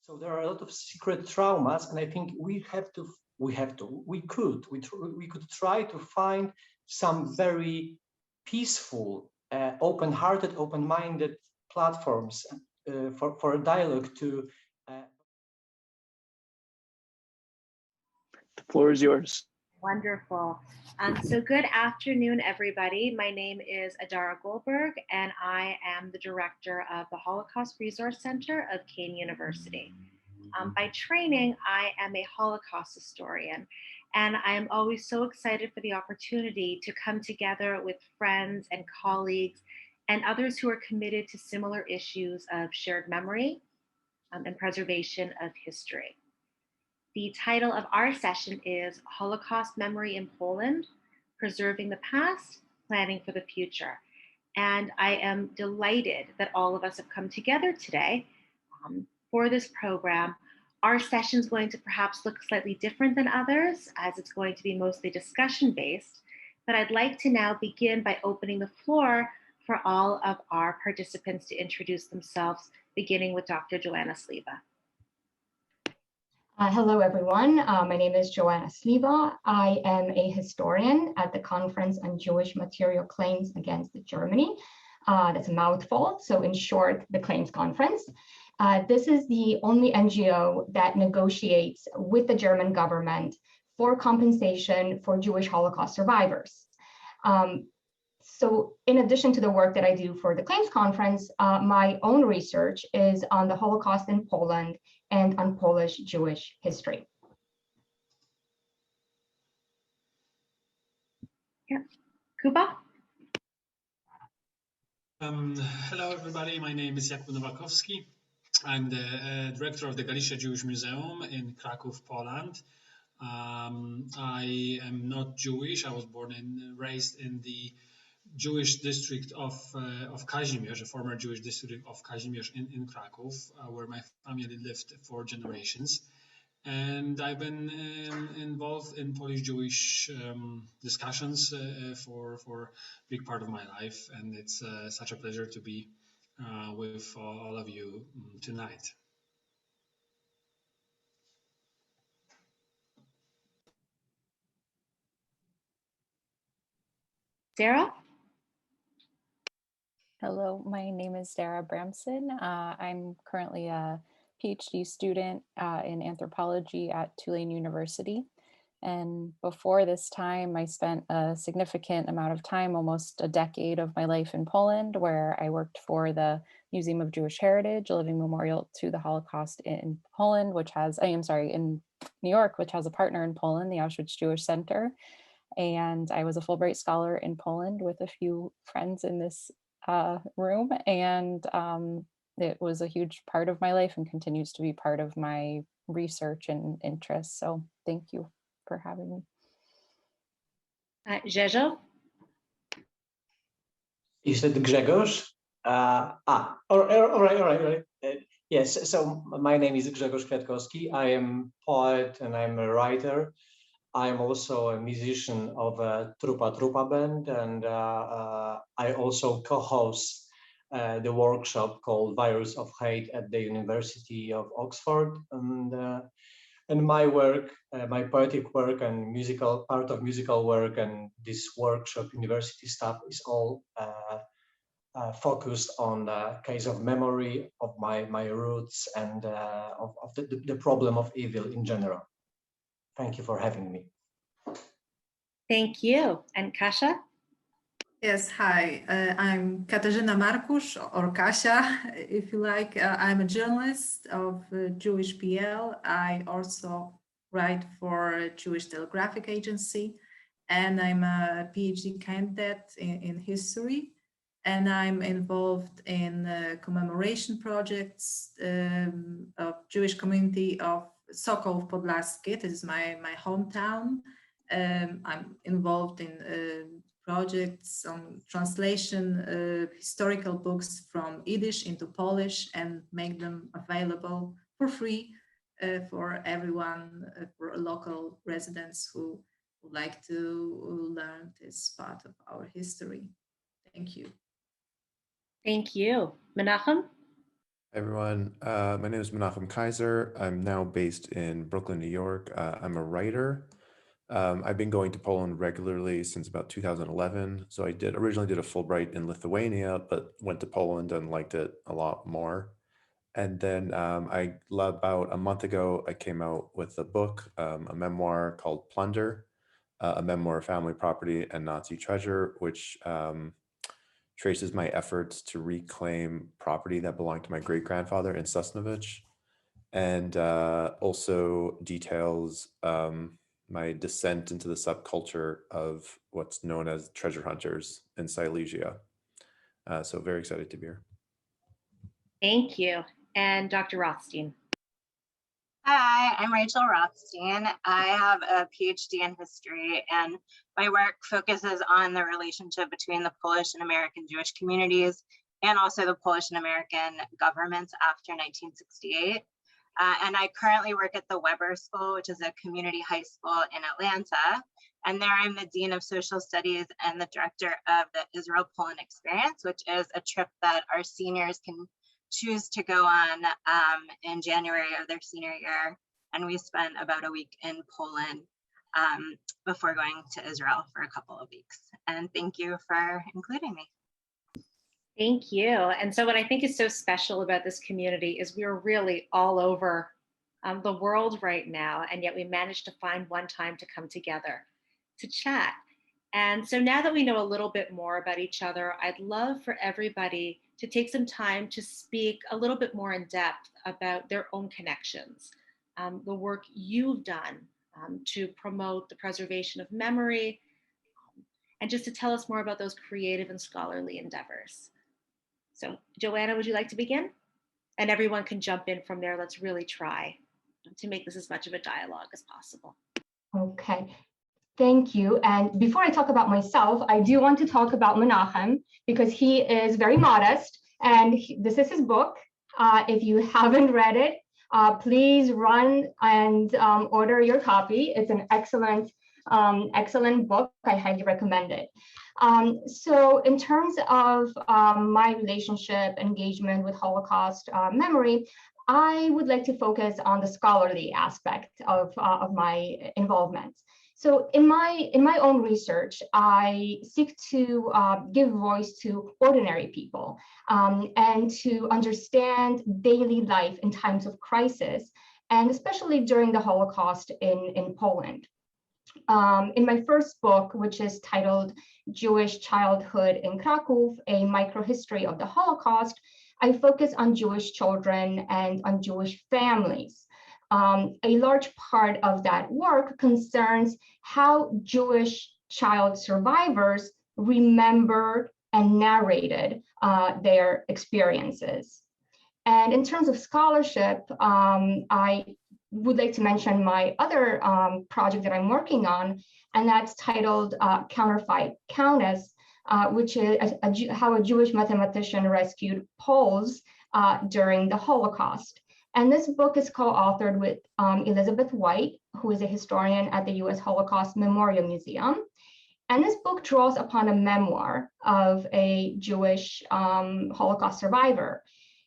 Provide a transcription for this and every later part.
So there are a lot of secret traumas, and I think we could try to find some very peaceful, open-hearted, open-minded platforms for a dialogue to. The floor is yours. Wonderful. So good afternoon, everybody. My name is Adara Goldberg, and I am the director of the Holocaust Resource Center of Kean University. By training, I am a Holocaust historian, and I am always so excited for the opportunity to come together with friends and colleagues and others who are committed to similar issues of shared memory and preservation of history. The title of our session is Holocaust Memory in Poland, Preserving the Past, Planning for the Future. And I am delighted that all of us have come together today for this program. Our session is going to perhaps look slightly different than others, as it's going to be mostly discussion-based. But I'd like to now begin by opening the floor for all of our participants to introduce themselves, beginning with Dr. Joanna Sliwa. Hello, everyone. My name is Joanna Sliwa. I am a historian at the Conference on Jewish Material Claims Against Germany. That's a mouthful. So in short, the Claims Conference. This is the only NGO that negotiates with the German government for compensation for Jewish Holocaust survivors. So in addition to the work that I do for the Claims Conference, my own research is on the Holocaust in Poland and on Polish Jewish history. Yeah. Kuba? Hello, everybody. My name is Jakub Nowakowski. I'm the director of the Galicia Jewish Museum in Kraków, Poland. I am not Jewish. I was born and raised in the Jewish district of Kazimierz, a former Jewish district of Kazimierz in Kraków, where my family lived for generations. And I've been involved in Polish Jewish discussions for a big part of my life. And it's such a pleasure to be with all of you tonight. Sarah? Hello, my name is Sarah Bramson. I'm currently a PhD student in anthropology at Tulane University. And before this time, I spent a significant amount of time, almost a decade of my life in Poland, where I worked for the Museum of Jewish Heritage, a living memorial to the Holocaust in Poland, in New York, which has a partner in Poland, the Auschwitz Jewish Center. And I was a Fulbright scholar in Poland with a few friends in this room, and it was a huge part of my life and continues to be part of my research and interests. So thank you for having me. Grzegorz? You said Grzegorz? All right. Yes, so my name is Grzegorz Kwiatkowski. I am poet and I'm a writer. I am also a musician of a Trupa band, and I also co-host the workshop called Virus of Hate at the University of Oxford. And my work, my poetic work and part of musical work and this workshop university stuff is all focused on the case of memory, of my roots, and of the problem of evil in general. Thank you for having me. Thank you. And Kasia? Yes, hi. I'm Katarzyna Markusz, or Kasia, if you like. I'm a journalist of Jewish PL. I also write for Jewish Telegraphic Agency, and I'm a PhD candidate in history. And I'm involved in commemoration projects of Jewish community of Sokół Podlaski. This is my hometown. I'm involved in projects on translation historical books from Yiddish into Polish and make them available for free for everyone, for local residents who would like to learn this part of our history. Thank you. Thank you. Menachem? Everyone. My name is Menachem Kaiser. I'm now based in Brooklyn, New York. I'm a writer. I've been going to Poland regularly since about 2011. So I originally did a Fulbright in Lithuania, but went to Poland and liked it a lot more. And then about a month ago, I came out with a book, a memoir called Plunder, a memoir of family property and Nazi treasure, which traces my efforts to reclaim property that belonged to my great-grandfather in Sosnovich, and also details my descent into the subculture of what's known as treasure hunters in Silesia. So very excited to be here. Thank you. And Dr. Rothstein. Hi, I'm Rachel Rothstein. I have a PhD in history, and my work focuses on the relationship between the Polish and American Jewish communities and also the Polish and American governments after 1968. And I currently work at the Weber School, which is a community high school in Atlanta. And there I'm the Dean of Social Studies and the director of the Israel-Poland Experience, which is a trip that our seniors can choose to go on in January of their senior year. And we spent about a week in Poland before going to Israel for a couple of weeks. And thank you for including me. Thank you. And so what I think is so special about this community is we're really all over the world right now, and yet we managed to find one time to come together to chat. And so now that we know a little bit more about each other, I'd love for everybody to take some time to speak a little bit more in depth about their own connections, the work you've done to promote the preservation of memory, and just to tell us more about those creative and scholarly endeavors. So Joanna, would you like to begin? And everyone can jump in from there. Let's really try to make this as much of a dialogue as possible. Okay. Thank you. And before I talk about myself, I do want to talk about Menachem because he is very modest and this is his book. If you haven't read it, please run and order your copy. It's an excellent book. I highly recommend it. So in terms of my relationship, engagement with Holocaust memory, I would like to focus on the scholarly aspect of my involvement. So in my own research, I seek to give voice to ordinary people and to understand daily life in times of crisis, and especially during the Holocaust in Poland. In my first book, which is titled Jewish Childhood in Kraków, a microhistory of the Holocaust, I focus on Jewish children and on Jewish families. A large part of that work concerns how Jewish child survivors remembered and narrated their experiences. And in terms of scholarship, I would like to mention my other project that I'm working on, and that's titled Counterfeit Countess, which is how a Jewish mathematician rescued Poles during the Holocaust. And this book is co-authored with Elizabeth White, who is a historian at the US Holocaust Memorial Museum. And this book draws upon a memoir of a Jewish Holocaust survivor.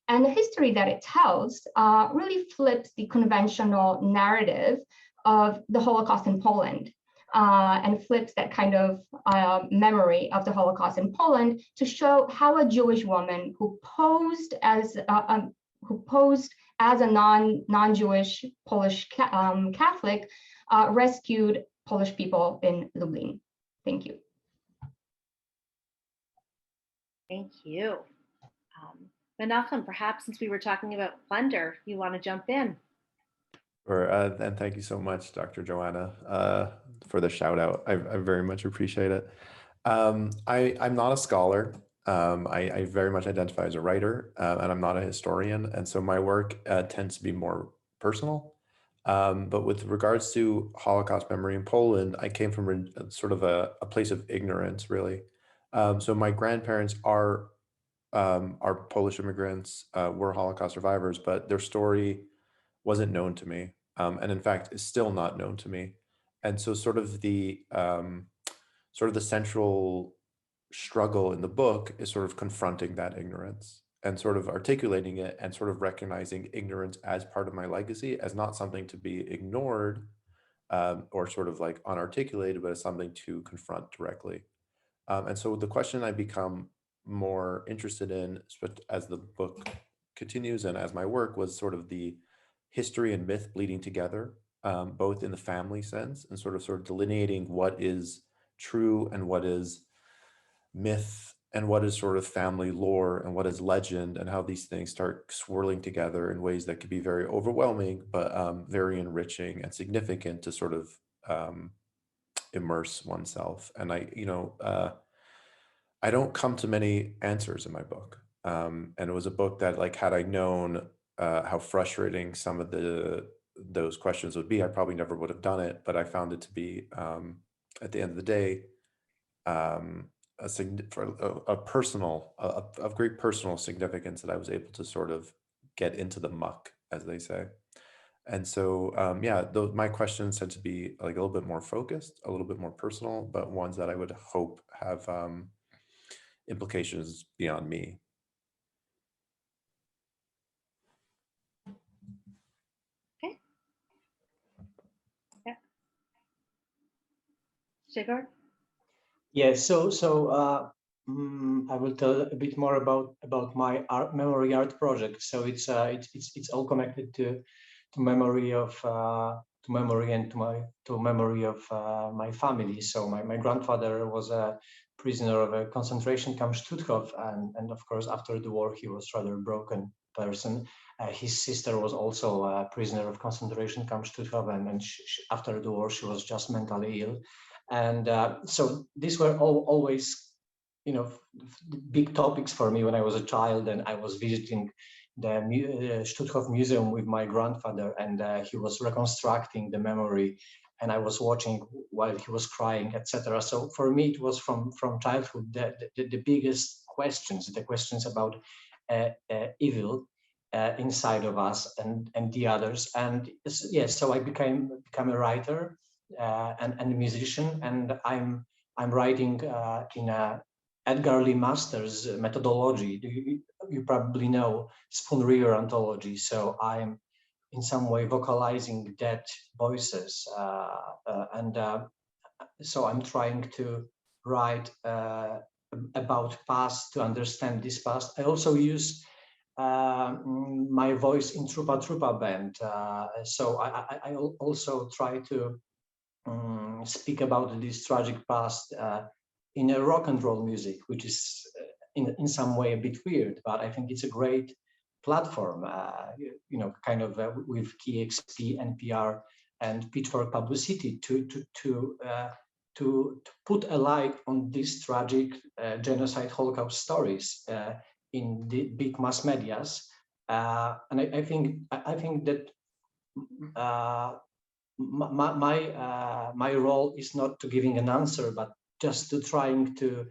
And the history that it tells really flips the conventional narrative of the Holocaust in Poland and flips that kind of memory of the Holocaust in Poland to show how a Jewish woman who posed as a non-Jewish Polish Catholic rescued Polish people in Lublin. Thank you. Thank you. Menachem, perhaps since we were talking about plunder, you want to jump in? Sure, and thank you so much, Dr. Joanna, for the shout out. I very much appreciate it. I'm not a scholar. I very much identify as a writer, and I'm not a historian. And so my work tends to be more personal. But with regards to Holocaust memory in Poland, I came from sort of a place of ignorance, really. So my grandparents are Polish immigrants, were Holocaust survivors, but their story wasn't known to me, and in fact is still not known to me. And so sort of the central struggle in the book is sort of confronting that ignorance and sort of articulating it and sort of recognizing ignorance as part of my legacy, as not something to be ignored or sort of like unarticulated, but as something to confront directly. And so the question I become more interested in as the book continues and as my work was sort of the history and myth bleeding together, both in the family sense and sort of delineating what is true and what is myth and what is sort of family lore and what is legend, and how these things start swirling together in ways that could be very overwhelming, but very enriching and significant to sort of immerse oneself. And I don't come to many answers in my book. And it was a book that, like, had I known how frustrating some of those questions would be, I probably never would have done it. But I found it to be, at the end of the day, a personal, of great personal significance, that I was able to sort of get into the muck, as they say. And so, yeah, my questions tend to be like a little bit more focused, a little bit more personal, but ones that I would hope have implications beyond me. Okay. Yeah. Sigurd? Yeah, I will tell a bit more about my memory art project. So it's all connected to memory of memory of my family. So my grandfather was a prisoner of a concentration camp Stutthof, and of course after the war he was rather broken person. His sister was also a prisoner of concentration camp Stutthof, and after the war she was just mentally ill. And so these were always, big topics for me when I was a child, and I was visiting the Stutthof Museum with my grandfather, and he was reconstructing the memory, and I was watching while he was crying, etc. So for me, it was from childhood the biggest questions, the questions about evil inside of us and the others. And yes, so I became a writer and a musician, and I'm writing in a Edgar Lee Masters methodology. You probably know spoon river ontology. So I'm in some way vocalizing dead voices, and so I'm trying to write about past to understand this past. I also use my voice in Trupa Trupa band. So I also try to speak about this tragic past in a rock and roll music, which is in some way a bit weird, but I think it's a great platform, kind of with KXP, NPR, and Pitchfork Publicity to put a light on these tragic genocide Holocaust stories in the big mass medias. And I think that my role is not to giving an answer, but just to trying to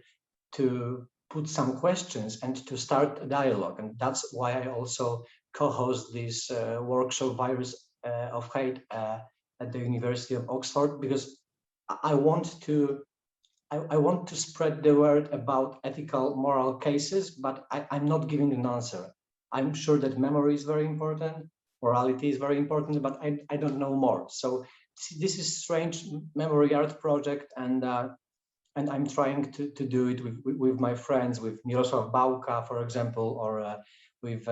put some questions and to start a dialogue. And that's why I also co-host this workshop, Virus of Hate, at the University of Oxford, because I want to spread the word about ethical, moral cases, but I'm not giving an answer. I'm sure that memory is very important, morality is very important, but I don't know more. So this is strange memory art project, and I'm trying to do it with my friends, with Mirosław Bałka, for example, or with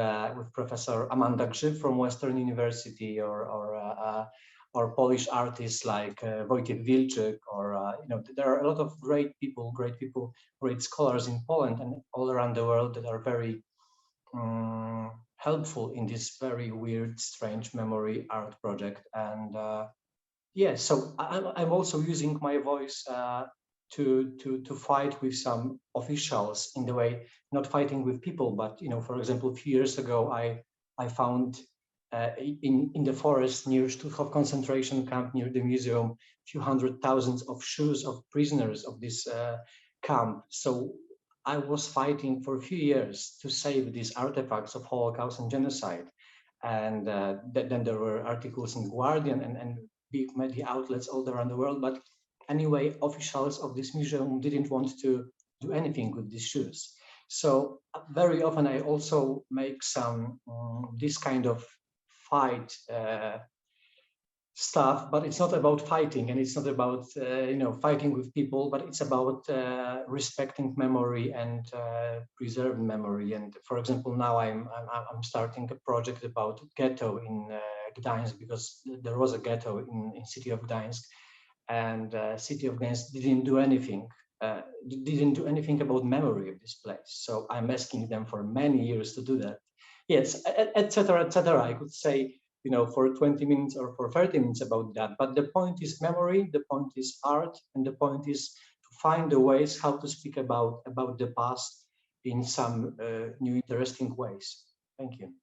Professor Amanda Grzyb from Western University, or Polish artists like Wojciech Wilczyk, or there are a lot of great people, great scholars in Poland and all around the world that are very helpful in this very weird, strange memory art project. And yeah, so I'm also using my voice to fight with some officials, in the way, not fighting with people, but for example, a few years ago, I found in the forest near Stutthof concentration camp, near the museum, a few hundred thousands of shoes of prisoners of this camp. So I was fighting for a few years to save these artifacts of Holocaust and genocide. And then there were articles in Guardian and big media outlets all around the world. But anyway, officials of this museum didn't want to do anything with these shoes. So very often I also make some this kind of fight stuff, but it's not about fighting, and it's not about fighting with people, but it's about respecting memory and preserving memory. And for example, now I'm starting a project about ghetto in Gdańsk, because there was a ghetto in city of Gdańsk, and city of Gdańsk didn't do anything about memory of this place. So I'm asking them for many years to do that. Yes, etc., etc. I could say, for 20 minutes or for 30 minutes about that. But the point is memory, the point is art, and the point is to find the ways how to speak about the past in some new, interesting ways. Thank you.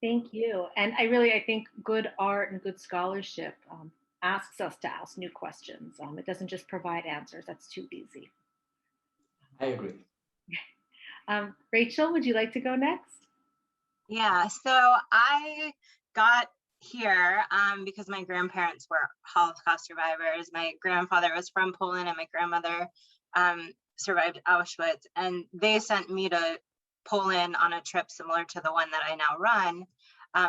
Thank you. And I think good art and good scholarship asks us to ask new questions. It doesn't just provide answers. That's too easy. I agree. Rachel, would you like to go next? Yeah, so I got here because my grandparents were Holocaust survivors. My grandfather was from Poland and my grandmother survived Auschwitz, and they sent me to Poland on a trip similar to the one that I now run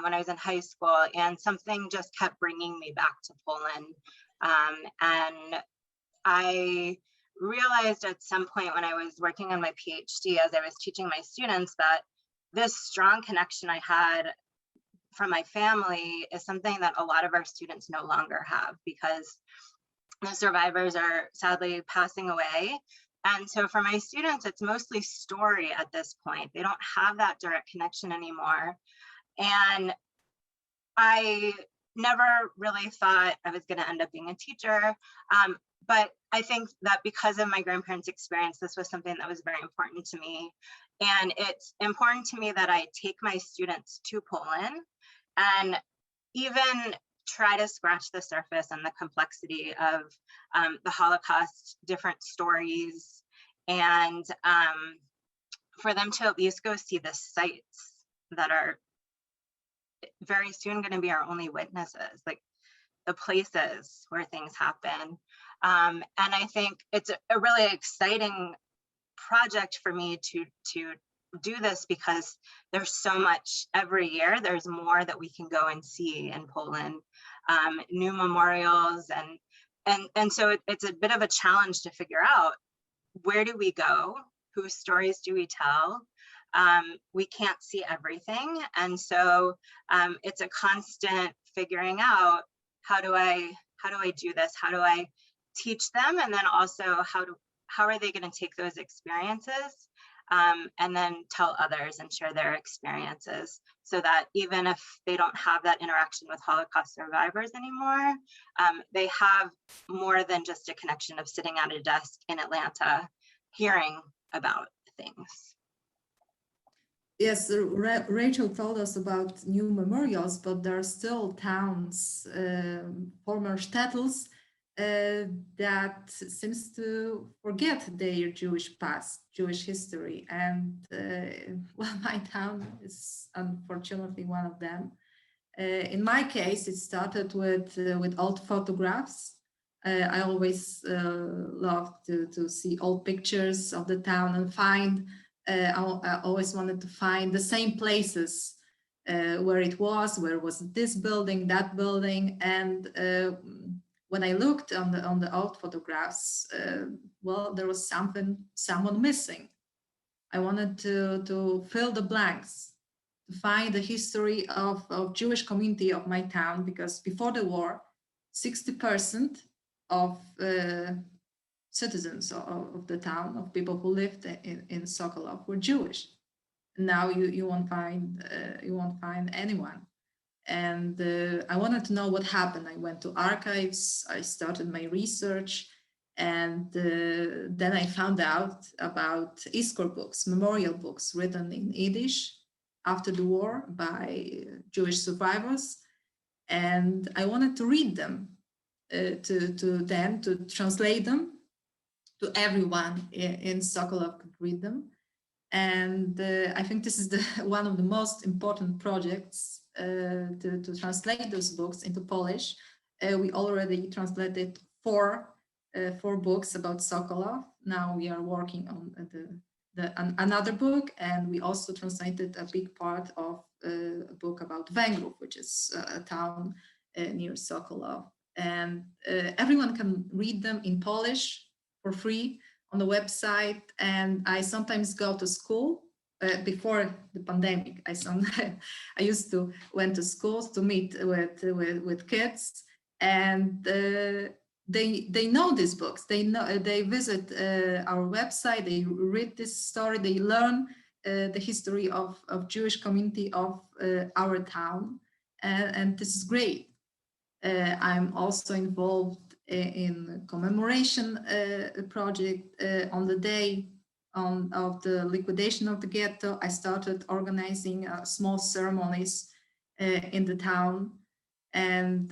when I was in high school, and something just kept bringing me back to Poland. And I realized at some point when I was working on my PhD, as I was teaching my students, that this strong connection I had from my family is something that a lot of our students no longer have, because the survivors are sadly passing away. And so for my students, it's mostly story at this point. They don't have that direct connection anymore. And I never really thought I was going to end up being a teacher. But I think that because of my grandparents' experience, this was something that was very important to me. And it's important to me that I take my students to Poland and even try to scratch the surface and the complexity of the Holocaust, different stories, and for them to at least go see the sites that are very soon going to be our only witnesses, like the places where things happen. And I think it's a really exciting project for me to do this, because there's so much every year. There's more that we can go and see in Poland, new memorials, and so it's a bit of a challenge to figure out, where do we go, whose stories do we tell? We can't see everything, and so it's a constant figuring out, how do I do this? How do I teach them? And then also how are they going to take those experiences and then tell others and share their experiences, so that even if they don't have that interaction with Holocaust survivors anymore, they have more than just a connection of sitting at a desk in Atlanta hearing about things. Yes, Rachel told us about new memorials, but there are still towns, former shtetls, that seems to forget their Jewish past, Jewish history. And well, my town is unfortunately one of them. In my case, it started with old photographs. I always loved to see old pictures of the town and find, I always wanted to find the same places where it was, where was this building, that building. And when I looked on the old photographs, well, there was someone missing. I wanted to fill the blanks, to find the history of Jewish community of my town, because before the war, 60% of citizens of the town, of people who lived in Sokolov, were Jewish. Now you won't find anyone. And I wanted to know what happened. I went to archives, I started my research, and then I found out about Iskor books, memorial books written in Yiddish after the war by Jewish survivors. And I wanted to read them to translate them, to everyone in Sokolov could read them. And I think this is one of the most important projects to translate those books into Polish. We already translated four books about Sokolov. Now we are working on another book, and we also translated a big part of a book about Węgrów, which is a town near Sokolov. And everyone can read them in Polish for free on the website. And I sometimes go to school before the pandemic. I used to went to schools to meet with kids, and they know these books. They visit our website. They read this story. They learn the history of Jewish community of our town, and this is great. I'm also involved in commemoration project on the day of the liquidation of the ghetto. I started organizing small ceremonies in the town, and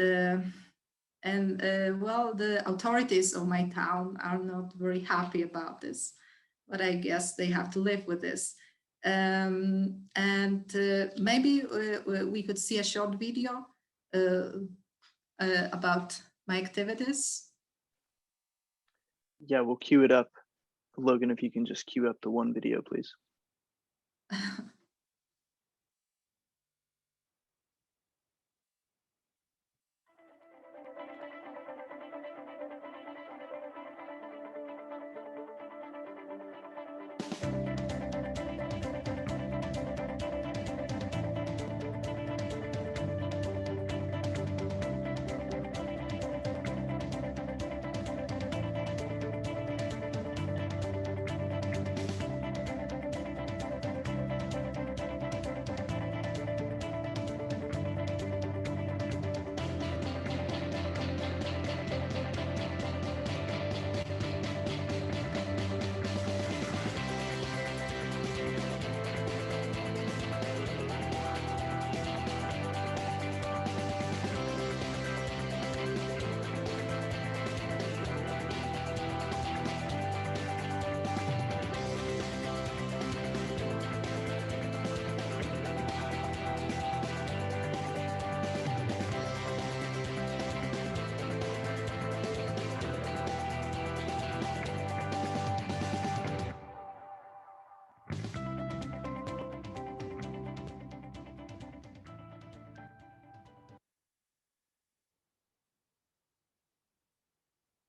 well, the authorities of my town are not very happy about this, but I guess they have to live with this. Maybe we could see a short video about my activities. Yeah, we'll queue it up. Logan, if you can just queue up the one video, please.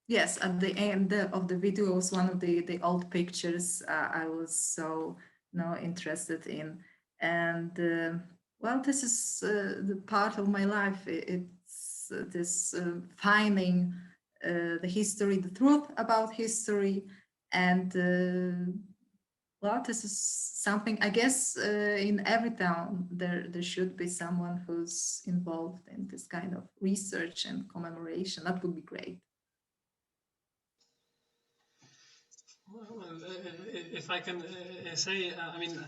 Yes, at the end of the video was one of the old pictures I was so interested in. And well, this is the part of my life. It's this finding the history, the truth about history. And well, this is something, I guess, in every town, there should be someone who's involved in this kind of research and commemoration. That would be great. Well, if I can say, I mean,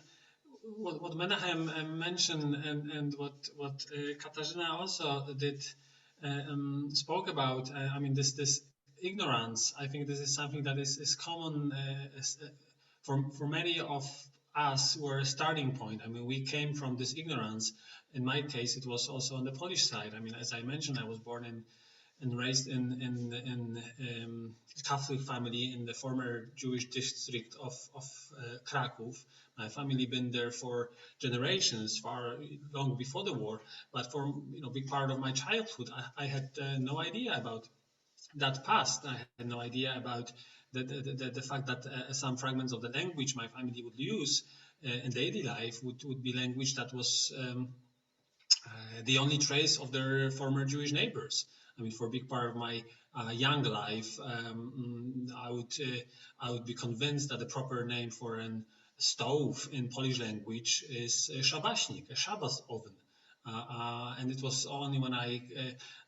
what Menachem mentioned and what Katarzyna also did spoke about, I mean, this ignorance. I think this is something that is common for many of us were a starting point. I mean, we came from this ignorance. In my case, it was also on the Polish side. I mean, as I mentioned, I was born and raised in Catholic family in the former Jewish district of Kraków. My family been there for generations, far long before the war. But for big part of my childhood, I had no idea about that past. I had no idea about the fact that some fragments of the language my family would use in daily life would be language that was the only trace of their former Jewish neighbors. I mean, for a big part of my young life, I would be convinced that the proper name for a stove in Polish language is szabaśnik, a Shabbos oven. And it was only when I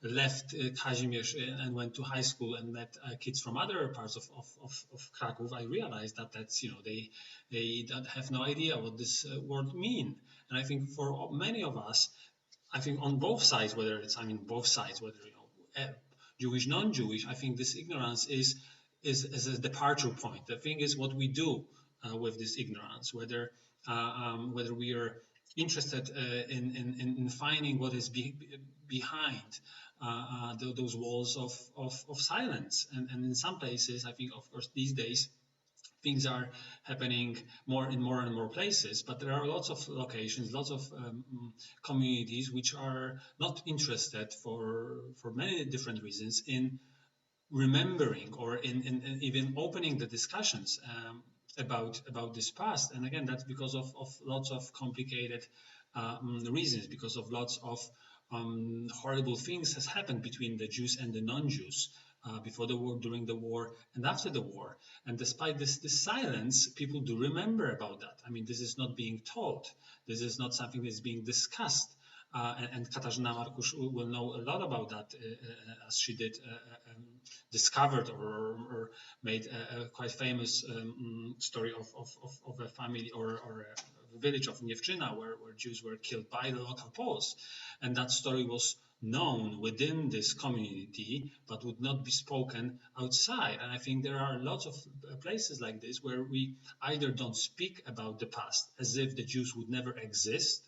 left Kazimierz and went to high school and met kids from other parts of Kraków, I realized that that's they have no idea what this word mean. And I think for many of us, I think on both sides, whether Jewish, non-Jewish, I think this ignorance is a departure point. The thing is what we do with this ignorance, whether we are interested in finding what is behind those walls of silence. And in some places, I think, of course, these days, things are happening more and more places, but there are lots of locations, lots of communities which are not interested for many different reasons in remembering or in even opening the discussions about this past. And again, that's because of lots of complicated reasons, because of lots of horrible things has happened between the Jews and the non-Jews before the war, during the war, and after the war. And despite this silence, people do remember about that. I mean, this is not being taught. This is not something that's being discussed. And Katarzyna Markusz will know a lot about that, as she did discovered or made a quite famous story of a family or a village of Niewczyna where Jews were killed by the local Poles. And that story was known within this community, but would not be spoken outside. And I think there are lots of places like this where we either don't speak about the past as if the Jews would never exist,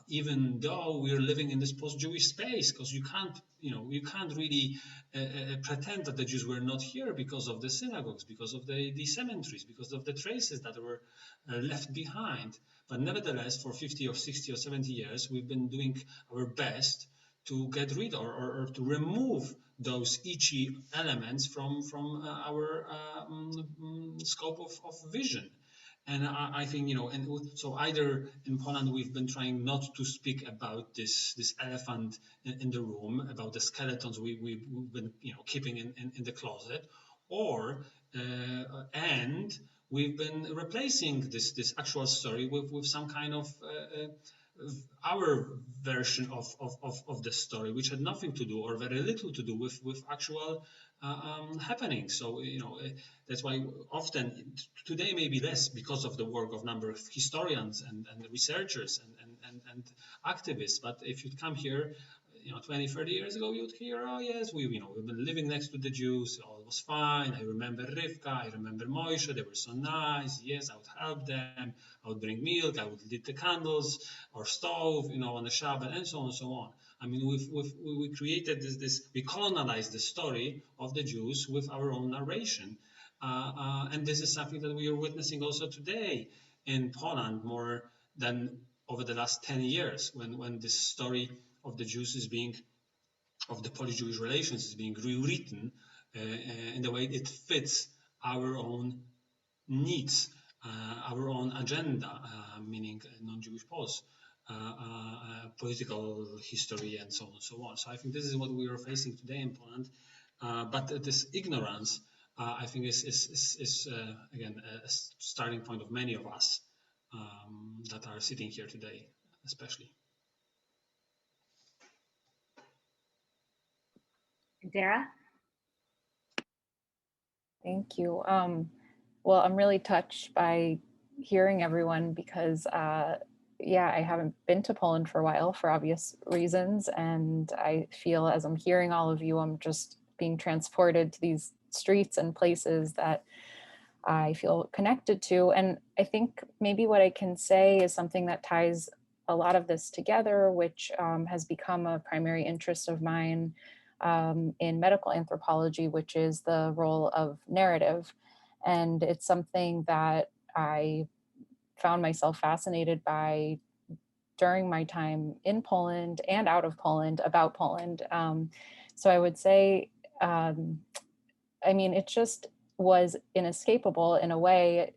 even though we're living in this post-Jewish space, because you can't really pretend that the Jews were not here because of the synagogues, because of the cemeteries, because of the traces that were left behind. But nevertheless, for 50 or 60 or 70 years, we've been doing our best to get rid or to remove those itchy elements from our scope of vision. And I think, and so either in Poland we've been trying not to speak about this elephant in the room, about the skeletons we've been keeping in the closet, or and we've been replacing this actual story with some kind of our version of the story, which had nothing to do or very little to do with actual happening. So that's why often today maybe less because of the work of number of historians and researchers and activists. But if you'd come here 20, 30 years ago, you'd hear, oh yes, we've been living next to the Jews, all was fine. I remember Rivka, I remember Moishe, they were so nice. Yes, I would help them, I would bring milk, I would lit the candles or stove, on the Shabbat, and so on and so on. I mean, we created we colonized the story of the Jews with our own narration. And this is something that we are witnessing also today in Poland more than over the last 10 years, when this story of the Jews of the Polish-Jewish relations is being rewritten in the way it fits our own needs, our own agenda, meaning non-Jewish Poles, political history, and so on and so on. So I think this is what we are facing today in Poland. But this ignorance, I think, is again a starting point of many of us that are sitting here today, especially. Dara? Thank you. Well, I'm really touched by hearing everyone because, yeah, I haven't been to Poland for a while for obvious reasons. And I feel as I'm hearing all of you, I'm just being transported to these streets and places that I feel connected to. And I think maybe what I can say is something that ties a lot of this together, which has become a primary interest of mine in medical anthropology, which is the role of narrative. And it's something that I found myself fascinated by during my time in Poland and out of Poland about Poland. So I would say, I mean, it just was inescapable in a way,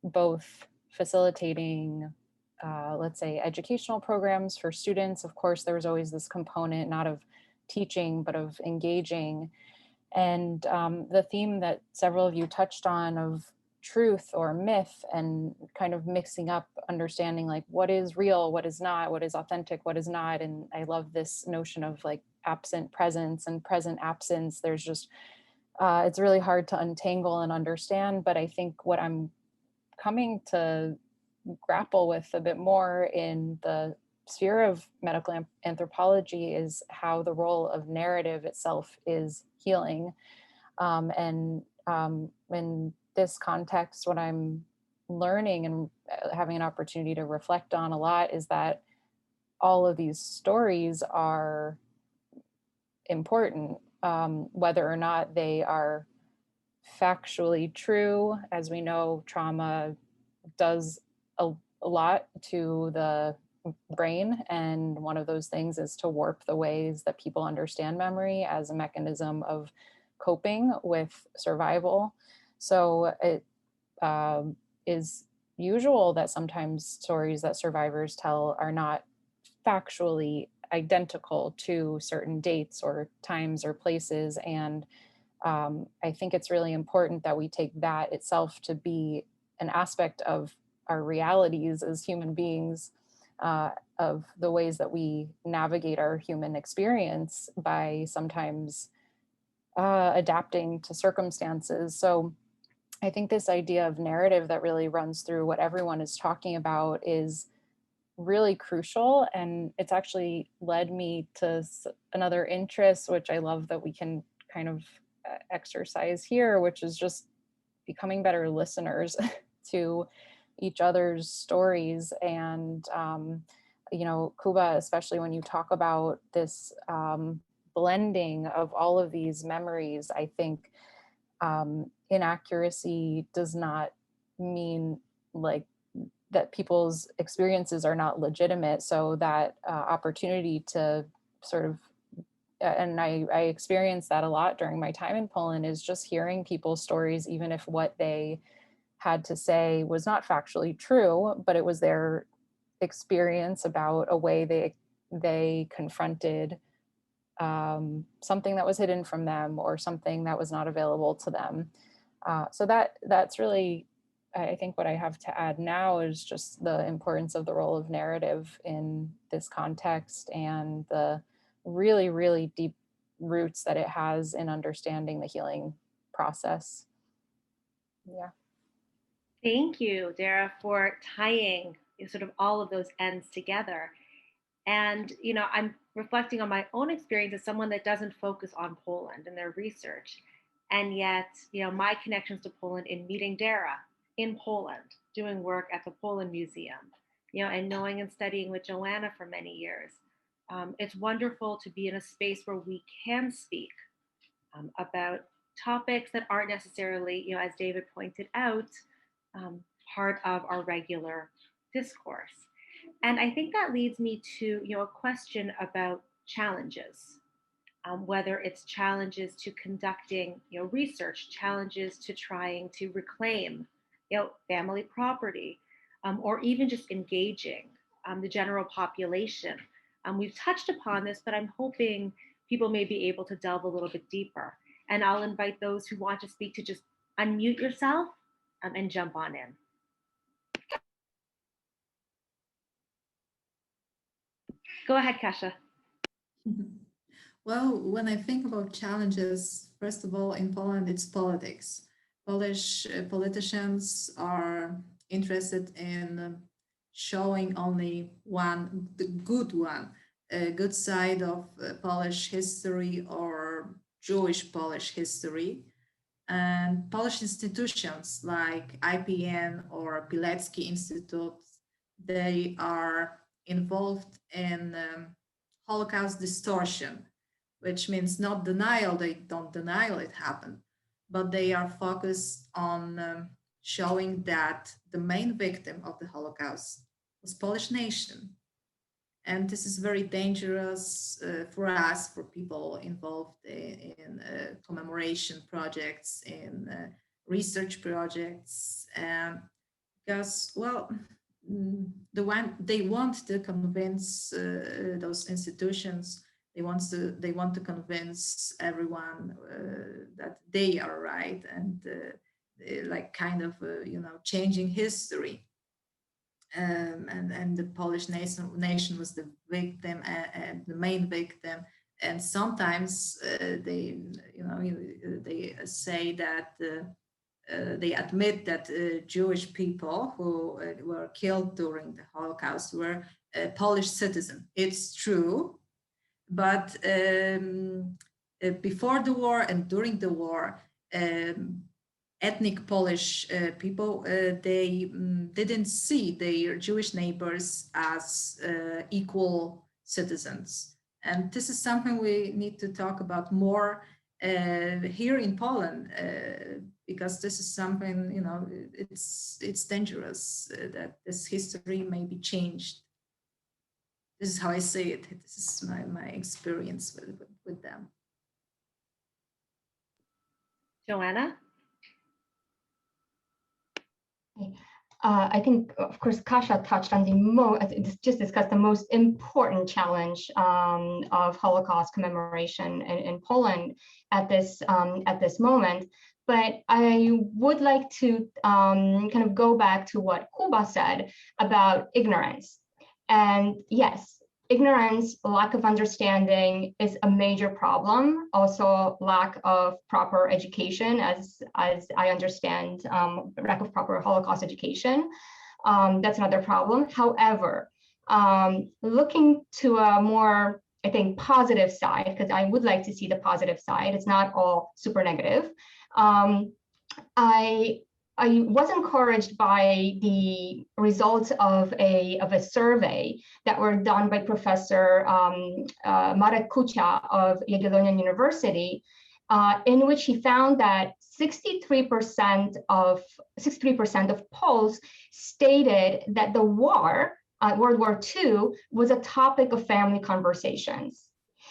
both facilitating, let's say, educational programs for students. Of course, there was always this component, not of teaching, but of engaging. And the theme that several of you touched on of truth or myth and kind of mixing up understanding like what is real, what is not, what is authentic, what is not. And I love this notion of like absent presence and present absence. There's just, it's really hard to untangle and understand, but I think what I'm coming to grapple with a bit more in the sphere of medical anthropology is how the role of narrative itself is healing. And in this context, what I'm learning and having an opportunity to reflect on a lot is that all of these stories are important, whether or not they are factually true. As we know, trauma does a lot to the brain, and one of those things is to warp the ways that people understand memory as a mechanism of coping with survival. So it is usual that sometimes stories that survivors tell are not factually identical to certain dates or times or places. And I think it's really important that we take that itself to be an aspect of our realities as human beings, of the ways that we navigate our human experience by sometimes adapting to circumstances. So I think this idea of narrative that really runs through what everyone is talking about is really crucial. And it's actually led me to another interest, which I love that we can kind of exercise here, which is just becoming better listeners to each other's stories. And, you know, Kuba, especially when you talk about this blending of all of these memories, I think inaccuracy does not mean like that people's experiences are not legitimate. So that opportunity to sort of, and I experienced that a lot during my time in Poland, is just hearing people's stories, even if what they had to say was not factually true, but it was their experience about a way they confronted something that was hidden from them or something that was not available to them. So that's really, I think, what I have to add now is just the importance of the role of narrative in this context and the really, really deep roots that it has in understanding the healing process. Yeah. Thank you, Dara, for tying sort of all of those ends together. And, you know, I'm reflecting on my own experience as someone that doesn't focus on Poland in their research. And yet, you know, my connections to Poland in meeting Dara in Poland, doing work at the Poland Museum, you know, and knowing and studying with Joanna for many years. It's wonderful to be in a space where we can speak about topics that aren't necessarily, you know, as David pointed out, part of our regular discourse. And I think that leads me to, you know, a question about challenges, whether it's challenges to conducting, you know, research, challenges to trying to reclaim, you know, family property, or even just engaging the general population. We've touched upon this, but I'm hoping people may be able to delve a little bit deeper. And I'll invite those who want to speak to just unmute yourself and jump on in. Go ahead, Kasia. Well, when I think about challenges, first of all, in Poland, it's politics. Polish politicians are interested in showing only one, the good one, a good side of Polish history or Jewish Polish history. And Polish institutions like IPN or Pilecki Institute, they are involved in Holocaust distortion, which means not denial. They don't deny it happened, but they are focused on showing that the main victim of the Holocaust was Polish nation. And this is very dangerous for us, for people involved in commemoration projects, in research projects, because, well, they want to convince those institutions. They want to convince everyone that they are right, and like kind of you know, changing history. And the Polish nation was the victim and the main victim. And sometimes they, you know, they say that they admit that Jewish people who were killed during the Holocaust were Polish citizens. It's true, but before the war and during the war, ethnic Polish people, they didn't see their Jewish neighbors as equal citizens. And this is something we need to talk about more here in Poland, because this is something, you know, it's dangerous that this history may be changed. This is how I see it. This is my experience with them. Joanna? I think, of course, Kasia touched on just discussed the most important challenge of Holocaust commemoration in Poland at this moment. But I would like to kind of go back to what Kuba said about ignorance. And yes, ignorance, lack of understanding is a major problem. Also, lack of proper education, as I understand, lack of proper Holocaust education. That's another problem. However, looking to a more, I think, positive side, because I would like to see the positive side. It's not all super negative. I was encouraged by the results of a survey that were done by Professor Marek Kucia of Jagiellonian University, in which he found that 63% of Poles stated that the war, World War II, was a topic of family conversations.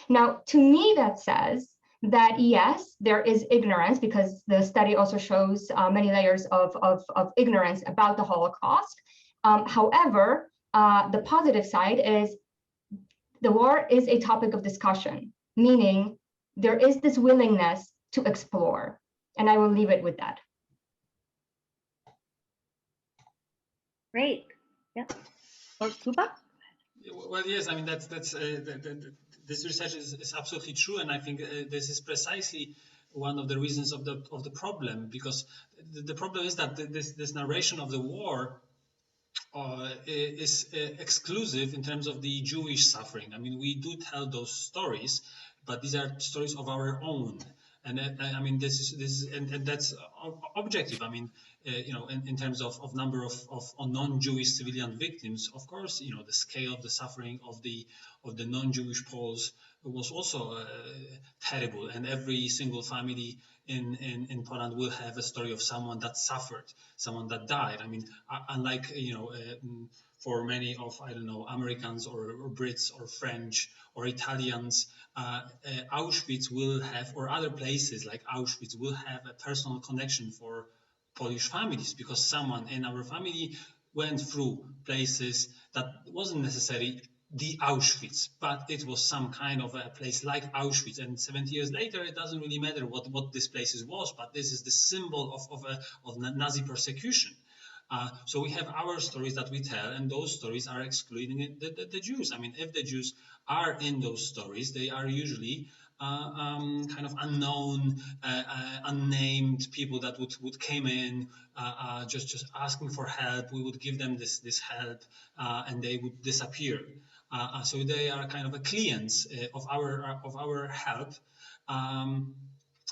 Now, to me, that says that yes, there is ignorance, because the study also shows many layers of ignorance about the Holocaust. However, the positive side is the war is a topic of discussion, meaning there is this willingness to explore. And I will leave it with that. Great. Yeah. Or Kuba? Well, yes, I mean, this research is absolutely true, and I think this is precisely one of the reasons of the problem, because the problem is that this narration of the war is exclusive in terms of the Jewish suffering. I mean, we do tell those stories, but these are stories of our own, and I mean, this is and that's objective. I mean, you know, in terms of number of non-Jewish civilian victims, of course, you know, the scale of the suffering of the non-Jewish Poles was also terrible, and every single family in Poland will have a story of someone that suffered, someone that died. I mean, unlike, you know, for many of, I don't know, Americans or Brits or French or Italians, Auschwitz will have, or other places like Auschwitz will have a personal connection for Polish families, because someone in our family went through places that wasn't necessarily the Auschwitz, but it was some kind of a place like Auschwitz. And 70 years later, it doesn't really matter what this place was, but this is the symbol of Nazi persecution. So we have our stories that we tell, and those stories are excluding the Jews. I mean, if the Jews are in those stories, they are usually kind of unknown, unnamed people that would came in just asking for help. We would give them this help, and they would disappear. So they are kind of a clients of our help.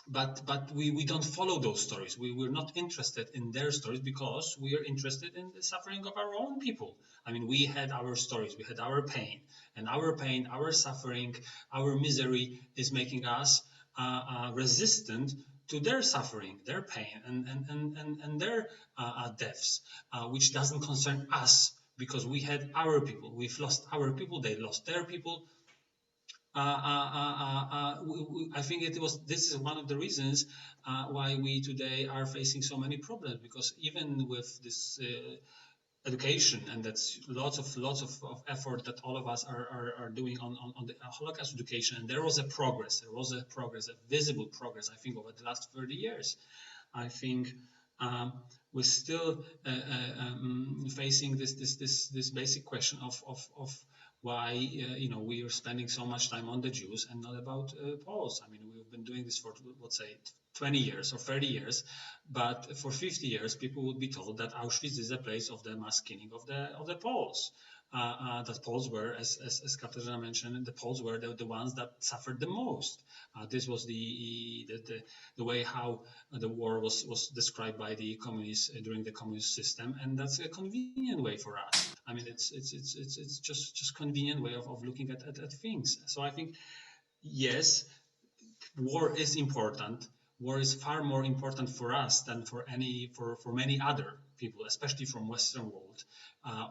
But we don't follow those stories. We're not interested in their stories, because we are interested in the suffering of our own people. I mean, we had our stories, we had our pain, and our pain, our suffering, our misery is making us resistant to their suffering, their pain, and their deaths, which doesn't concern us, because we had our people. We've lost our people, they lost their people. I think this is one of the reasons why we today are facing so many problems, because even with this education, and that's lots of effort that all of us are doing on the Holocaust education, and there was a progress, a visible progress, I think, over the last 30 years. I think we're still facing this basic question of why you know, we are spending so much time on the Jews and not about Poles. I mean, we've been doing this for, let's say, 20 years or 30 years, but for 50 years, people would be told that Auschwitz is a place of the mass killing of the Poles. That Poles were, as Katarzyna mentioned, the Poles were the ones that suffered the most. This was the way how the war was described by the communists during the communist system, and that's a convenient way for us. I mean, it's just convenient way of looking at things. So I think, yes, war is important. War is far more important for us than for many other people, especially from Western world.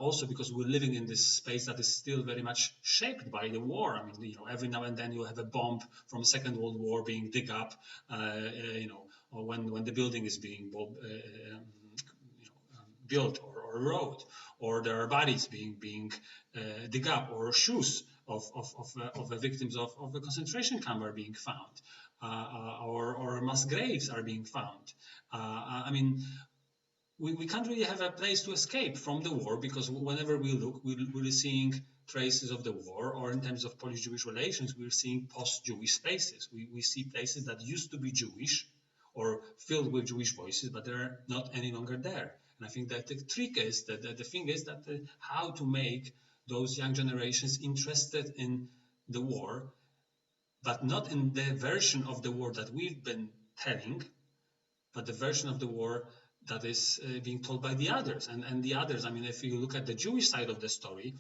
Also because we're living in this space that is still very much shaped by the war. I mean, every now and then you have a bomb from Second World War being dig up, or when the building is being built, or a road, or there are bodies being dig up, or shoes of the victims of the concentration camp are being found, or mass graves are being found. I mean, we can't really have a place to escape from the war, because whenever we look, we're seeing traces of the war, or in terms of Polish-Jewish relations, we're seeing post-Jewish spaces. We see places that used to be Jewish or filled with Jewish voices, but they're not any longer there. And I think that the trick is, that the thing is that how to make those young generations interested in the war, but not in the version of the war that we've been telling, but the version of the war that is being told by the others. And the others, I mean, if you look at the Jewish side of the story,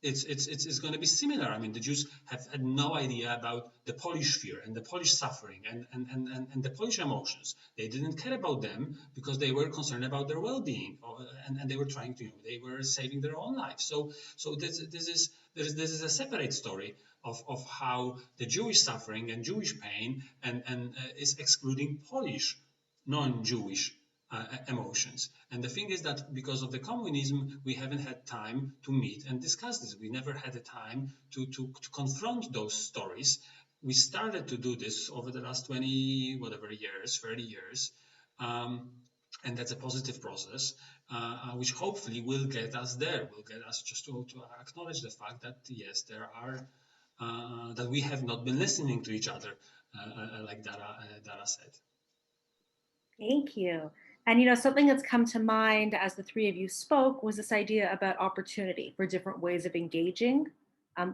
it's going to be similar. I mean, the Jews have had no idea about the Polish fear and the Polish suffering and the Polish emotions. They didn't care about them because they were concerned about their well-being, and they were trying to, they were saving their own lives. So this is a separate story of how the Jewish suffering and Jewish pain and is excluding Polish non-Jewish emotions. And the thing is that because of the communism, we haven't had time to meet and discuss this. We never had the time to confront those stories. We started to do this over the last 20 whatever years, 30 years, and that's a positive process, which hopefully will get us there, will get us just to acknowledge the fact that yes, there are that we have not been listening to each other, like Dara said. Thank you. And something that's come to mind as the three of you spoke was this idea about opportunity for different ways of engaging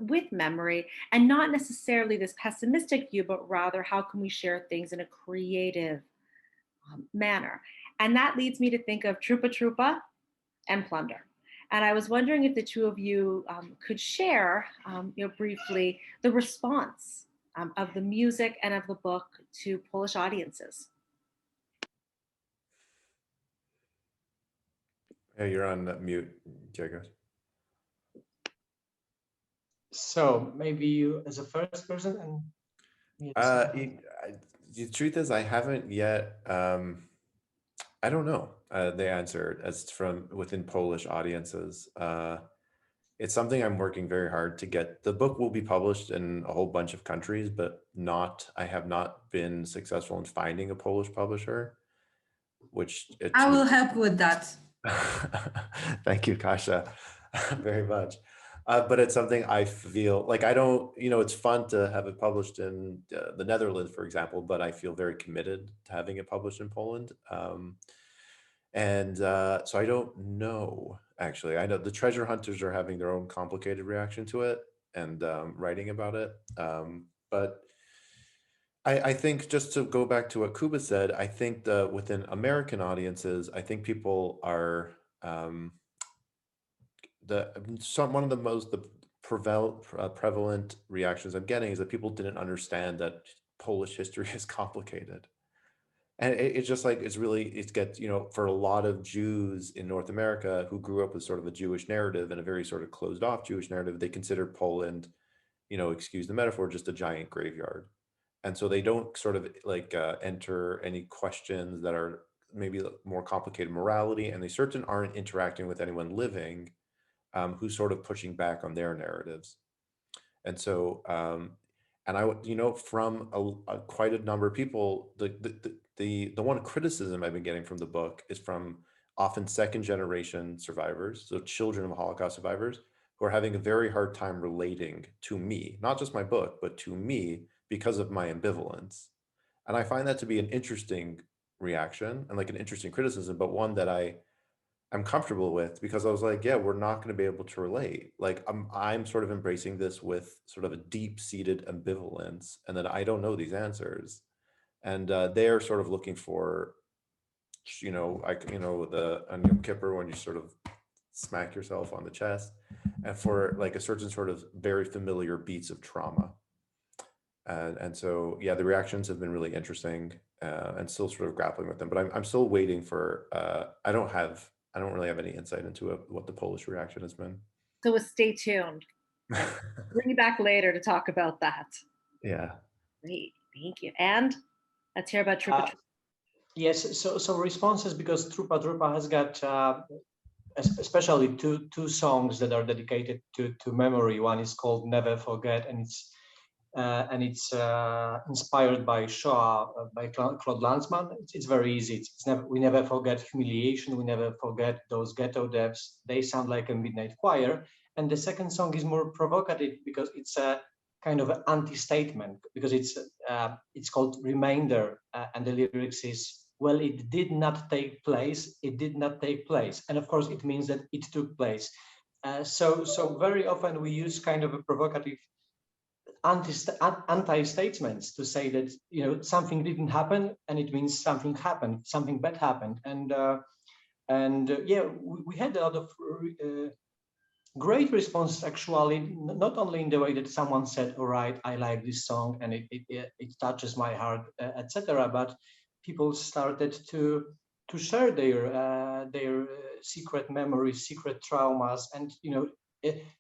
with memory, and not necessarily this pessimistic view, but rather how can we share things in a creative manner. And that leads me to think of Trupa Trupa and Plunder. And I was wondering if the two of you could share briefly the response of the music and of the book to Polish audiences. Yeah, you're on mute, Diego. So maybe you as a first person and me as a second. The truth is, I haven't yet. I don't know the answer as from within Polish audiences. It's something I'm working very hard to get. The book will be published in a whole bunch of countries, but I have not been successful in finding a Polish publisher, which I will help with that. Thank you, Kasia, very much. But it's something I feel like I don't, it's fun to have it published in the Netherlands, for example, but I feel very committed to having it published in Poland. So I don't know, actually. I know the treasure hunters are having their own complicated reaction to it and writing about it. But I think, just to go back to what Kuba said, I think within American audiences, I think people are one of the most prevalent reactions I'm getting is that people didn't understand that Polish history is complicated. And it's just like, it gets, for a lot of Jews in North America who grew up with sort of a Jewish narrative and a very sort of closed off Jewish narrative, they consider Poland, excuse the metaphor, just a giant graveyard. And so they don't sort of enter any questions that are maybe more complicated morality, and they certainly aren't interacting with anyone living who's sort of pushing back on their narratives. And so, and I would, from quite a number of people, the one criticism I've been getting from the book is from often second generation survivors, so children of Holocaust survivors, who are having a very hard time relating to me, not just my book, but to me because of my ambivalence. And I find that to be an interesting reaction and like an interesting criticism, but one that I'm comfortable with, because I was like, yeah, we're not going to be able to relate. Like I'm sort of embracing this with sort of a deep-seated ambivalence, and that I don't know these answers. And they're sort of looking for, the on Yom Kippur, when you sort of smack yourself on the chest, and for like a certain sort of very familiar beats of trauma. And so, yeah, the reactions have been really interesting, and still sort of grappling with them. But I'm still waiting for. I don't really have any insight into what the Polish reaction has been. So stay tuned. Bring you back later to talk about that. Yeah. Great, thank you. And let's hear about Trupa Trupa. Yes, so responses, because Trupa Trupa has got especially two songs that are dedicated to memory. One is called Never Forget, and it's inspired by Shoah by Claude Lanzmann. It's very easy. We never forget humiliation. We never forget those ghetto deaths. They sound like a midnight choir. And the second song is more provocative because it's a kind of an anti-statement, because it's called Reminder, and the lyrics is, well, it did not take place. It did not take place, and of course it means that it took place. So very often we use kind of a provocative anti-statements to say that, you know, something didn't happen, and it means something happened, something bad happened. And yeah, we had a lot of great response, actually, not only in the way that someone said, all right, I like this song and it touches my heart, etc., but people started to share their secret memories, secret traumas, and, you know,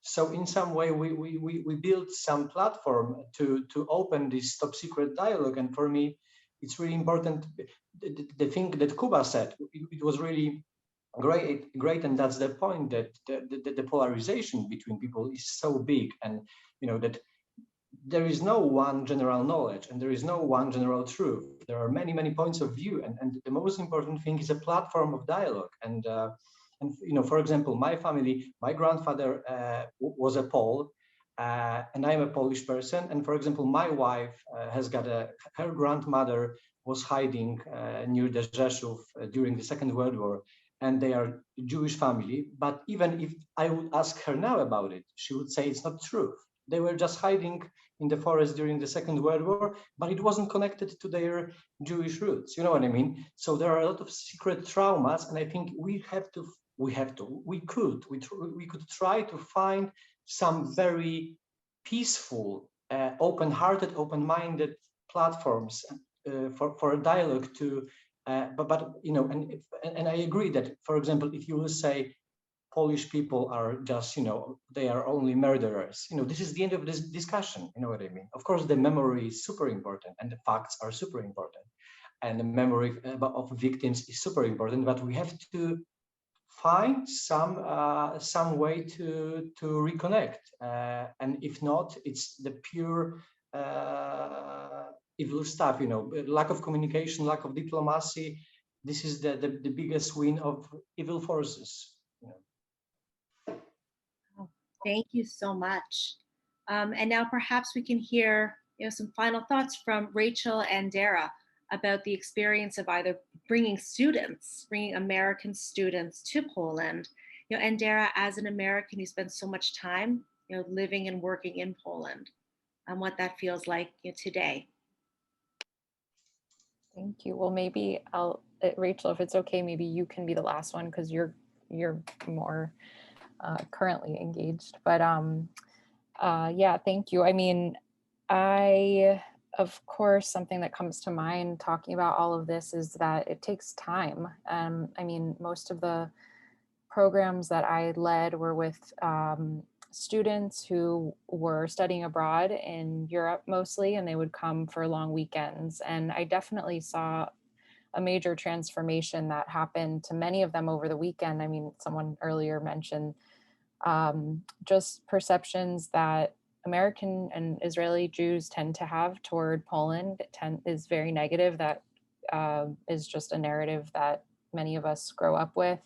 so in some way we built some platform to open this top secret dialogue. And for me, it's really important. The thing that Kuba said, it was really great, and that's the point, that the polarization between people is so big, and, you know, that there is no one general knowledge and there is no one general truth. There are many points of view, and the most important thing is a platform of dialogue. And you know, for example, my family, my grandfather was a Pole, and I'm a Polish person. And for example, my wife has got her grandmother was hiding near the Rzeszów during the Second World War, and they are a Jewish family. But even if I would ask her now about it, she would say it's not true. They were just hiding in the forest during the Second World War, but it wasn't connected to their Jewish roots. You know what I mean? So there are a lot of secret traumas, and I think we could try to find some very peaceful, open-hearted, open-minded platforms for a dialogue to. But you know, and I agree that, for example, if you will say Polish people are just, you know, they are only murderers, you know, this is the end of this discussion. You know what I mean? Of course, the memory is super important, and the facts are super important, and the memory of victims is super important. But we have to find some way to reconnect, and if not, it's the pure evil stuff. You know, lack of communication, lack of diplomacy. This is the biggest win of evil forces. You know. Thank you so much. And now perhaps we can hear, you know, some final thoughts from Rachel and Dara about the experience of either bringing American students to Poland. You know, and Dara, as an American who spends so much time, you know, living and working in Poland, and what that feels like, you know, today. Thank you. Well, maybe Rachel, if it's okay, maybe you can be the last one, because you're more currently engaged. But yeah, thank you. I mean, of course, something that comes to mind talking about all of this is that it takes time. I mean, most of the programs that I led were with students who were studying abroad in Europe mostly, and they would come for long weekends. And I definitely saw a major transformation that happened to many of them over the weekend. I mean, someone earlier mentioned just perceptions that American and Israeli Jews tend to have toward Poland is very negative. That is just a narrative that many of us grow up with.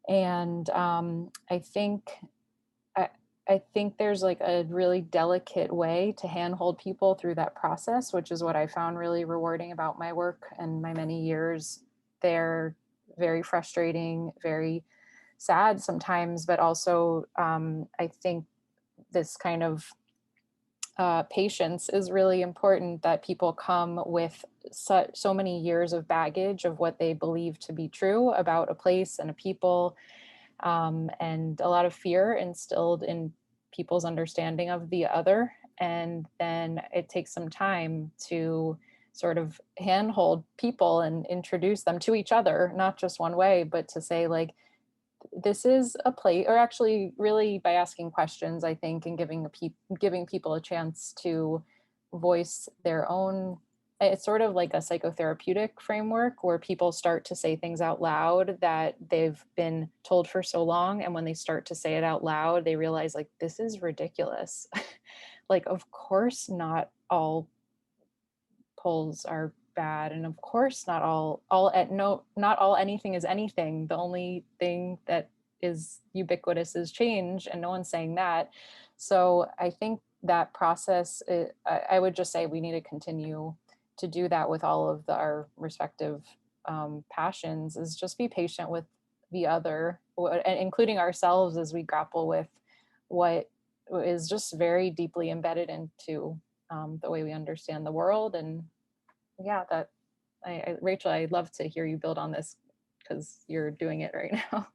And I think there's like a really delicate way to handhold people through that process, which is what I found really rewarding about my work and my many years there. Very frustrating, very sad sometimes, but also I think this kind of patience is really important, that people come with so many years of baggage of what they believe to be true about a place and a people, and a lot of fear instilled in people's understanding of the other. And then it takes some time to sort of handhold people and introduce them to each other, not just one way, but to say like, this is a place, or actually really by asking questions, I think, and giving people a chance to voice their own. It's sort of like a psychotherapeutic framework where people start to say things out loud that they've been told for so long. And when they start to say it out loud, they realize like, this is ridiculous. Like, of course, not all Poles are bad. And of course, not all anything is anything. The only thing that is ubiquitous is change, and no one's saying that. So I think that process, I would just say we need to continue to do that with all of our respective passions, is just be patient with the other, including ourselves, as we grapple with what is just very deeply embedded into the way we understand the world. And yeah, that Rachel, I'd love to hear you build on this because you're doing it right now.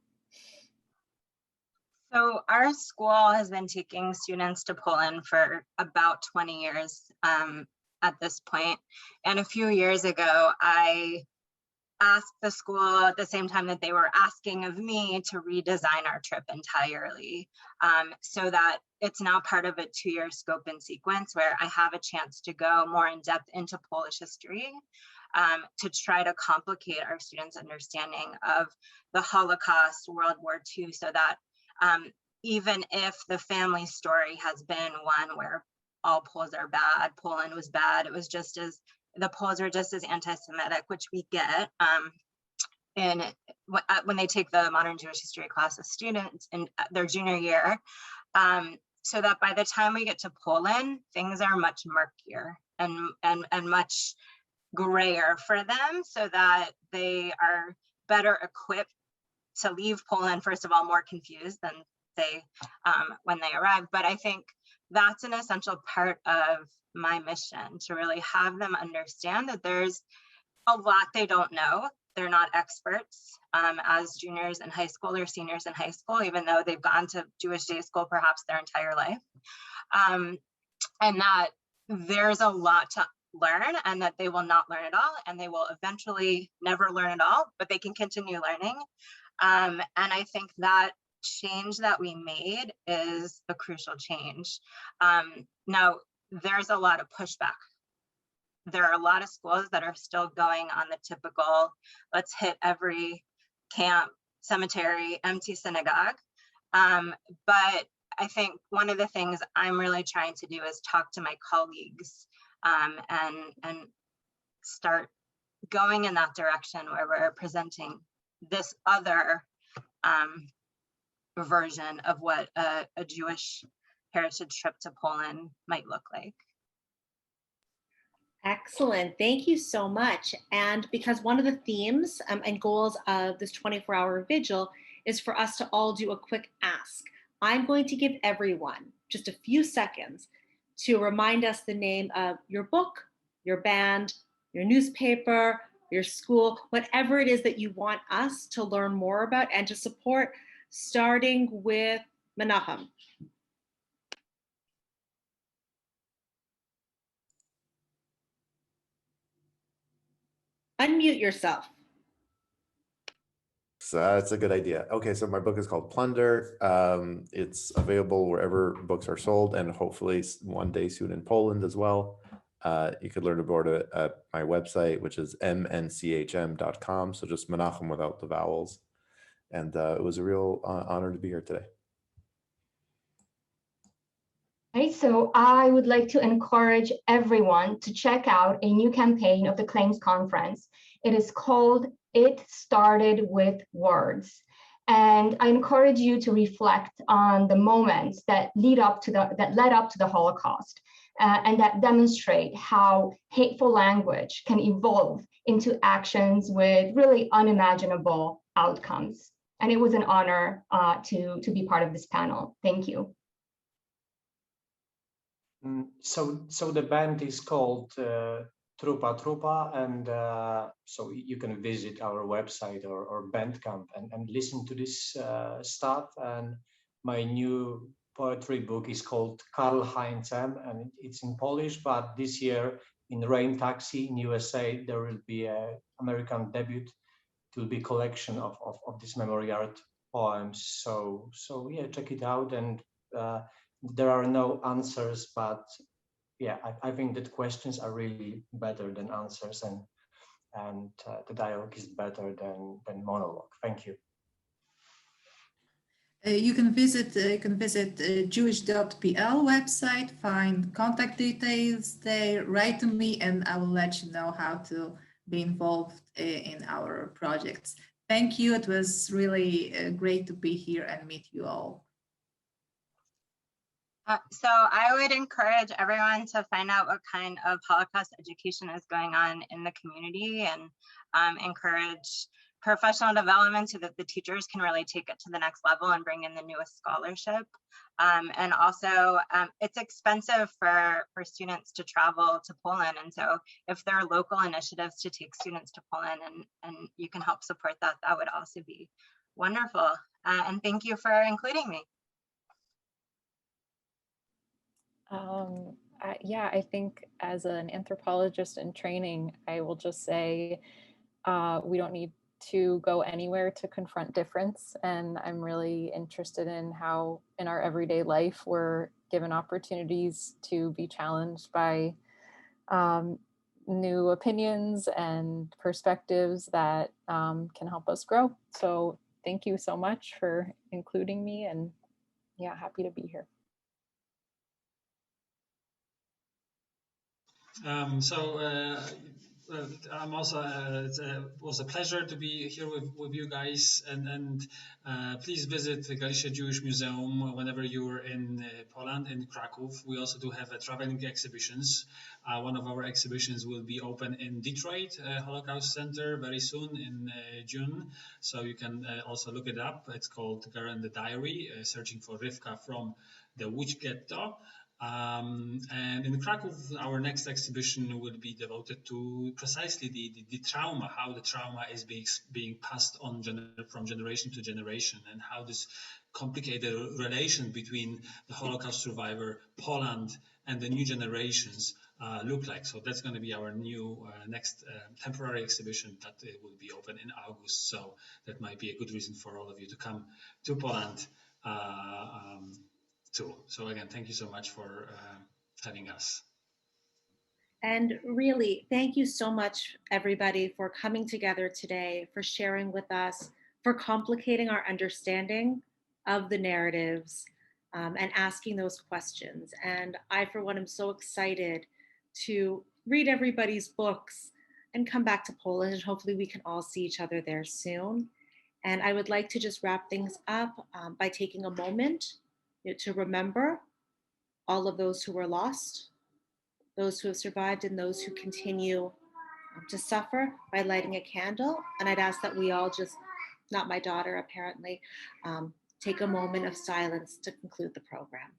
So our school has been taking students to Poland for about 20 years at this point. And a few years ago, I asked the school at the same time that they were asking of me to redesign our trip entirely, so that it's now part of a 2-year scope and sequence where I have a chance to go more in depth into Polish history, to try to complicate our students' understanding of the Holocaust, World War II, so that even if the family story has been one where all Poles are bad, Poland was bad, it was just as, the Poles are just as anti-Semitic, which we get when they take the modern Jewish history class as students in their junior year, so that by the time we get to Poland, things are much murkier and much grayer for them, so that they are better equipped to leave Poland, first of all, more confused than they when they arrive. But I think that's an essential part of my mission, to really have them understand that there's a lot they don't know. They're not experts as juniors in high school or seniors in high school, even though they've gone to Jewish day school perhaps their entire life. And that there's a lot to learn, and that they will not learn it all, and they will eventually never learn it all, but they can continue learning. And I think that change that we made is a crucial change. Now, there's a lot of pushback. There are a lot of schools that are still going on the typical, let's hit every camp, cemetery, empty synagogue. But I think one of the things I'm really trying to do is talk to my colleagues and start going in that direction, where we're presenting this other version of what a Jewish heritage trip to Poland might look like. Excellent. Thank you so much. And because one of the themes and goals of this 24-hour vigil is for us to all do a quick ask, I'm going to give everyone just a few seconds to remind us the name of your book, your band, your newspaper, your school, whatever it is that you want us to learn more about and to support, starting with Menachem. Unmute yourself. So that's a good idea. Okay, so my book is called Plunder. It's available wherever books are sold, and hopefully one day soon in Poland as well. You could learn about it at my website, which is mnchm.com. So just Menachem without the vowels. And it was a real honor to be here today. Okay, so I would like to encourage everyone to check out a new campaign of the Claims Conference. It is called It Started with Words. And I encourage you to reflect on the moments that led up to the Holocaust, and that demonstrate how hateful language can evolve into actions with really unimaginable outcomes. And it was an honor to be part of this panel. Thank you. So the band is called Trupa Trupa, and so you can visit our website or Bandcamp and listen to this stuff. And my new poetry book is called Karl Heinzem, and it's in Polish, but this year in Rain Taxi in USA, there will be an American debut. It will be a collection of these memory art poems. So yeah, check it out. And there are no answers, but yeah, I think that questions are really better than answers, and the dialogue is better than monologue. Thank you. You can visit jewish.pl website, find contact details there, write to me, and I will let you know how to be involved in our projects. Thank you. It was really great to be here and meet you all. So I would encourage everyone to find out what kind of Holocaust education is going on in the community, and encourage professional development so that the teachers can really take it to the next level and bring in the newest scholarship. And also, it's expensive for students to travel to Poland. And so if there are local initiatives to take students to Poland and you can help support that, that would also be wonderful. And thank you for including me. Yeah, I think as an anthropologist in training, I will just say we don't need to go anywhere to confront difference. And I'm really interested in how in our everyday life, we're given opportunities to be challenged by new opinions and perspectives that can help us grow. So thank you so much for including me, and yeah, happy to be here. I'm also, it was a pleasure to be here with you guys, and please visit the Galicia Jewish Museum whenever you're in Poland, in Krakow. We also do have traveling exhibitions. One of our exhibitions will be open in Detroit Holocaust Center very soon in June, so you can also look it up. It's called Girl in the Diary, searching for Rivka from the Łódź Ghetto. And in Krakow, our next exhibition will be devoted to precisely the trauma, how the trauma is being passed on from generation to generation, and how this complicated relation between the Holocaust survivor, Poland, and the new generations look like. So that's going to be our new next temporary exhibition that will be open in August. So that might be a good reason for all of you to come to Poland. Too. So again, thank you so much for having us. And really, thank you so much, everybody, for coming together today, for sharing with us, for complicating our understanding of the narratives, and asking those questions. And I, for one, am so excited to read everybody's books and come back to Poland, and hopefully we can all see each other there soon. And I would like to just wrap things up by taking a moment to remember all of those who were lost, those who have survived, and those who continue to suffer, by lighting a candle. And I'd ask that we all just, not my daughter apparently, take a moment of silence to conclude the program.